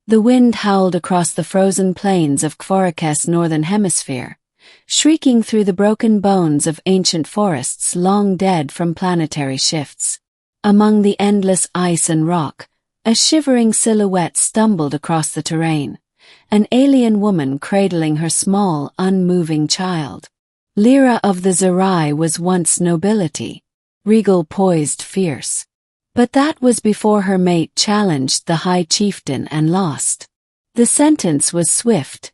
The wind howled across the frozen plains of Kvorakes' northern hemisphere, shrieking through the broken bones of ancient forests long dead from planetary shifts. Among the endless ice and rock, a shivering silhouette stumbled across the terrain, an alien woman cradling her small, unmoving child. Lyra of the Zerai was once nobility, regal, poised, fierce. But that was before her mate challenged the High Chieftain and lost. The sentence was swift: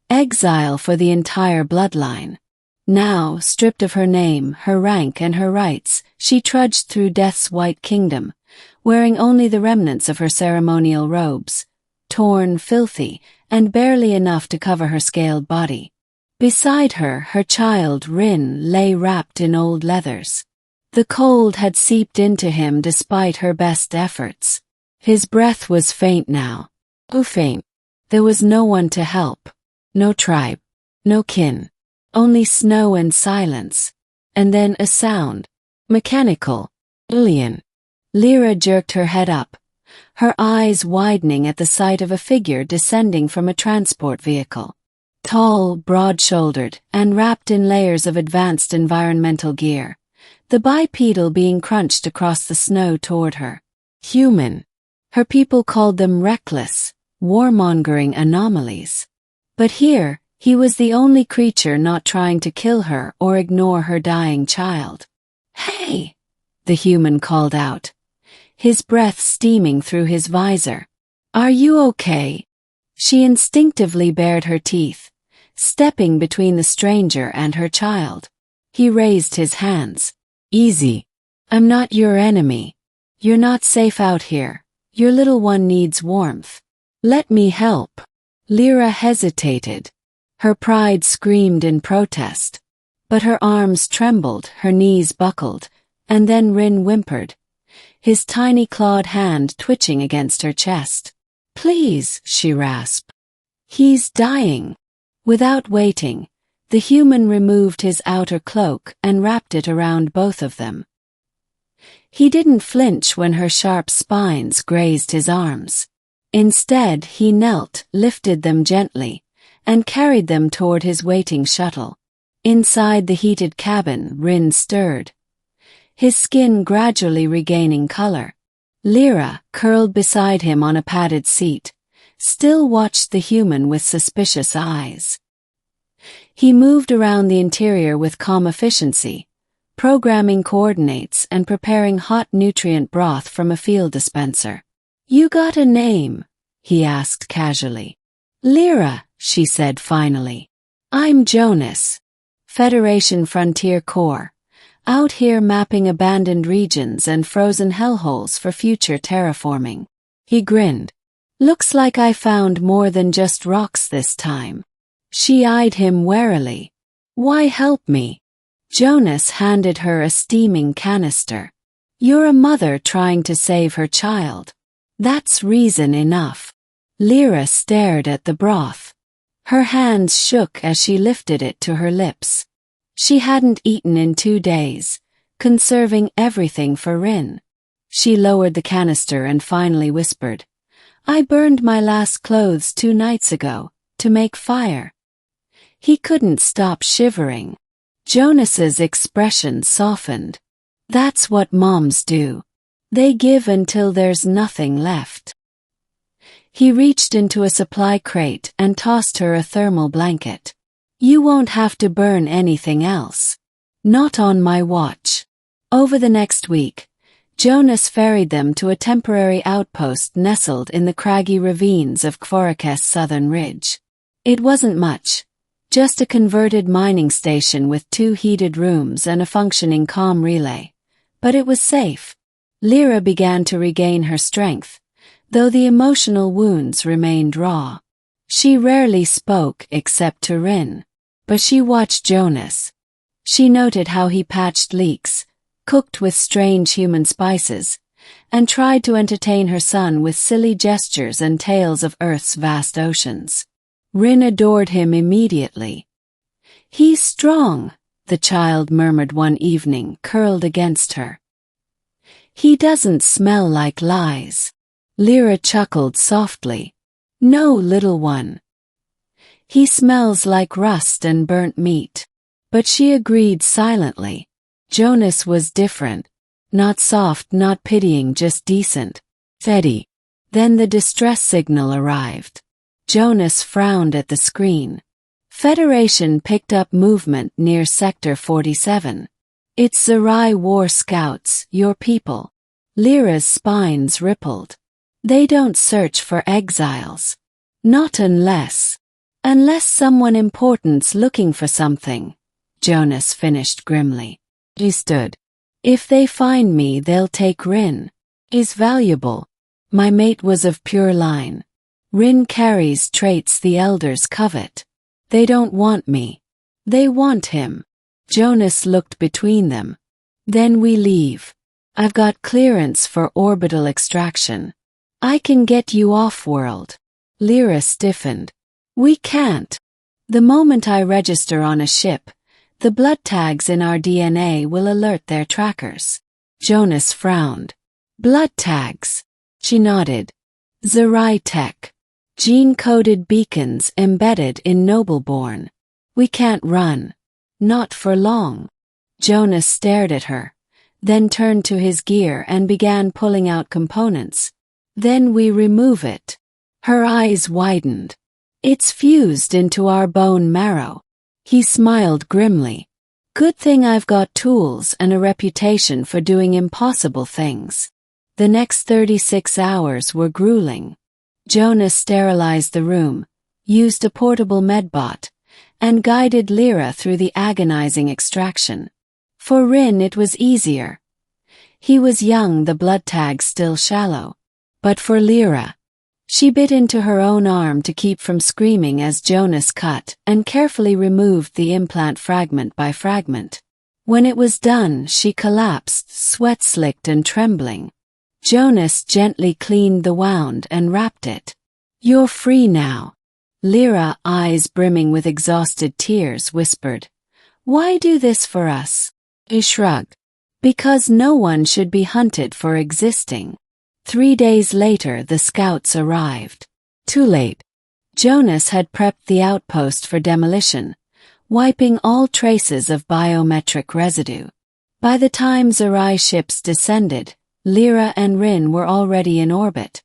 exile for the entire bloodline. Now, stripped of her name, her rank, and her rights, she trudged through death's white kingdom, wearing only the remnants of her ceremonial robes, torn, filthy, and barely enough to cover her scaled body. Beside her, her child, Rin, lay wrapped in old leathers. The cold had seeped into him despite her best efforts. His breath was faint now. Oh, faint. There was no one to help. No tribe. No kin. Only snow and silence. And then a sound. Mechanical. Alien. Lyra jerked her head up, her eyes widening at the sight of a figure descending from a transport vehicle. Tall, broad-shouldered, and wrapped in layers of advanced environmental gear, the bipedal being crunched across the snow toward her. Human. Her people called them reckless, warmongering anomalies. But here, he was the only creature not trying to kill her or ignore her dying child. "Hey!" the human called out, his breath steaming through his visor. "Are you okay?" She instinctively bared her teeth, stepping between the stranger and her child. He raised his hands. "Easy. I'm not your enemy. You're not safe out here. Your little one needs warmth. Let me help." Lyra hesitated. Her pride screamed in protest. But her arms trembled, her knees buckled, and then Rin whimpered, his tiny clawed hand twitching against her chest. "Please," she rasped. "He's dying." Without waiting, the human removed his outer cloak and wrapped it around both of them. He didn't flinch when her sharp spines grazed his arms. Instead, he knelt, lifted them gently, and carried them toward his waiting shuttle. Inside the heated cabin, Rin stirred, his skin gradually regaining color. Lyra, curled beside him on a padded seat, still watched the human with suspicious eyes. He moved around the interior with calm efficiency, programming coordinates and preparing hot nutrient broth from a field dispenser. "You got a name?" he asked casually. "Lyra," she said finally. "I'm Jonas. Federation Frontier Corps. Out here mapping abandoned regions and frozen hellholes for future terraforming." He grinned. "Looks like I found more than just rocks this time." She eyed him warily. "Why help me?" Jonas handed her a steaming canister. "You're a mother trying to save her child. That's reason enough." Lyra stared at the broth. Her hands shook as she lifted it to her lips. She hadn't eaten in 2 days, conserving everything for Rin. She lowered the canister and finally whispered, "I burned my last clothes 2 nights ago, to make fire." He couldn't stop shivering. Jonas's expression softened. "That's what moms do. They give until there's nothing left." He reached into a supply crate and tossed her a thermal blanket. "You won't have to burn anything else. Not on my watch." Over the next week, Jonas ferried them to a temporary outpost nestled in the craggy ravines of Kvorakes' southern ridge. It wasn't much, just a converted mining station with 2 heated rooms and a functioning comm relay. But it was safe. Lyra began to regain her strength, though the emotional wounds remained raw. She rarely spoke except to Rin, but she watched Jonas. She noted how he patched leaks, cooked with strange human spices, and tried to entertain her son with silly gestures and tales of Earth's vast oceans. Rin adored him immediately. "He's strong," the child murmured one evening, curled against her. "He doesn't smell like lies." Lyra chuckled softly. No, little one. He smells like rust and burnt meat. But she agreed silently. Jonas was different. Not soft, not pitying, just decent. Steady. Then the distress signal arrived. Jonas frowned at the screen. Federation picked up movement near Sector 47. It's Zerai War Scouts, your people. Lyra's spines rippled. They don't search for exiles. Not unless someone important's looking for something. Jonas finished grimly. He stood. If they find me, they'll take Rin. Is valuable. My mate was of pure line. Rin carries traits the elders covet. They don't want me. They want him. Jonas looked between them. Then we leave. I've got clearance for orbital extraction. I can get you off-world. Lyra stiffened. We can't. The moment I register on a ship, the blood tags in our DNA will alert their trackers. Jonas frowned. Blood tags. She nodded. Zerai tech. Gene-coded beacons embedded in Nobleborn. We can't run. Not for long. Jonas stared at her, then turned to his gear and began pulling out components. Then we remove it. Her eyes widened. It's fused into our bone marrow. He smiled grimly. Good thing I've got tools and a reputation for doing impossible things. The next 36 hours were grueling. Jonas sterilized the room, used a portable medbot, and guided Lyra through the agonizing extraction. For Rin it was easier. He was young, the blood tags still shallow. But for Lyra, she bit into her own arm to keep from screaming as Jonas cut and carefully removed the implant fragment by fragment. When it was done, she collapsed, sweat-slicked and trembling. Jonas gently cleaned the wound and wrapped it. You're free now. Lyra, eyes brimming with exhausted tears, whispered. Why do this for us? He shrugged. Because no one should be hunted for existing. 3 days later the scouts arrived. Too late. Jonas had prepped the outpost for demolition, wiping all traces of biometric residue. By the time Zerai ships descended, Lyra and Rin were already in orbit,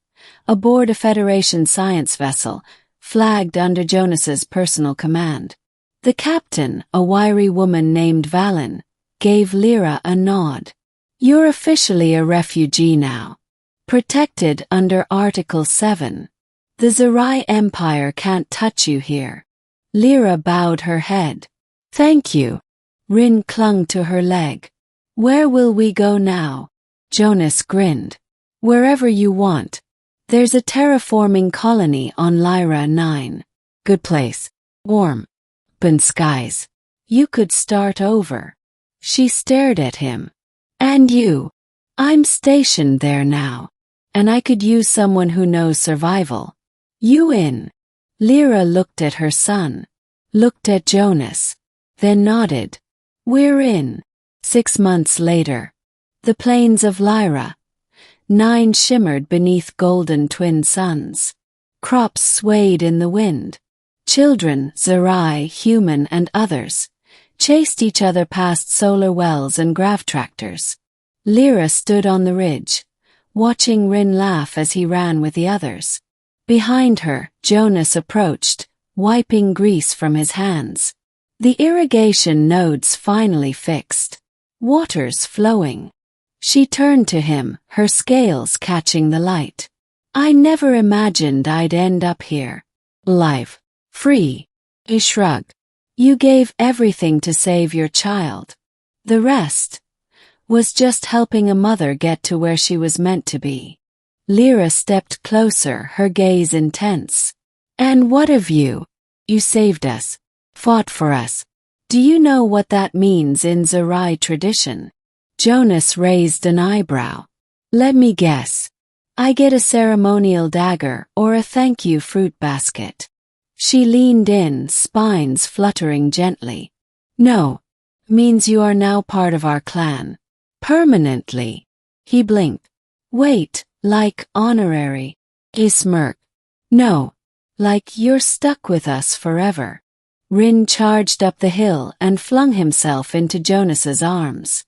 aboard a Federation science vessel, flagged under Jonas's personal command. The captain, a wiry woman named Valen, gave Lyra a nod. You're officially a refugee now. Protected under Article 7. The Zerai Empire can't touch you here. Lyra bowed her head. Thank you. Rin clung to her leg. Where will we go now? Jonas grinned. Wherever you want. There's a terraforming colony on Lyra 9. Good place. Warm. Open skies. You could start over. She stared at him. And you? I'm stationed there now. And I could use someone who knows survival. You in? Lyra looked at her son. Looked at Jonas. Then nodded. We're in. 6 months later. The plains of Lyra. 9 shimmered beneath golden twin suns. Crops swayed in the wind. Children, Zerai, human and others, chased each other past solar wells and grav tractors. Lyra stood on the ridge, watching Rin laugh as he ran with the others. Behind her, Jonas approached, wiping grease from his hands. The irrigation nodes finally fixed. Waters flowing. She turned to him, her scales catching the light. I never imagined I'd end up here. Life. Free. He shrugged. You gave everything to save your child. The rest was just helping a mother get to where she was meant to be. Lyra stepped closer, her gaze intense. And what of you? You saved us. Fought for us. Do you know what that means in Zerai tradition? Jonas raised an eyebrow. Let me guess. I get a ceremonial dagger or a thank you fruit basket. She leaned in, spines fluttering gently. No. Means you are now part of our clan. Permanently. He blinked. Wait, like honorary. He smirked. No. Like you're stuck with us forever. Rin charged up the hill and flung himself into Jonas's arms.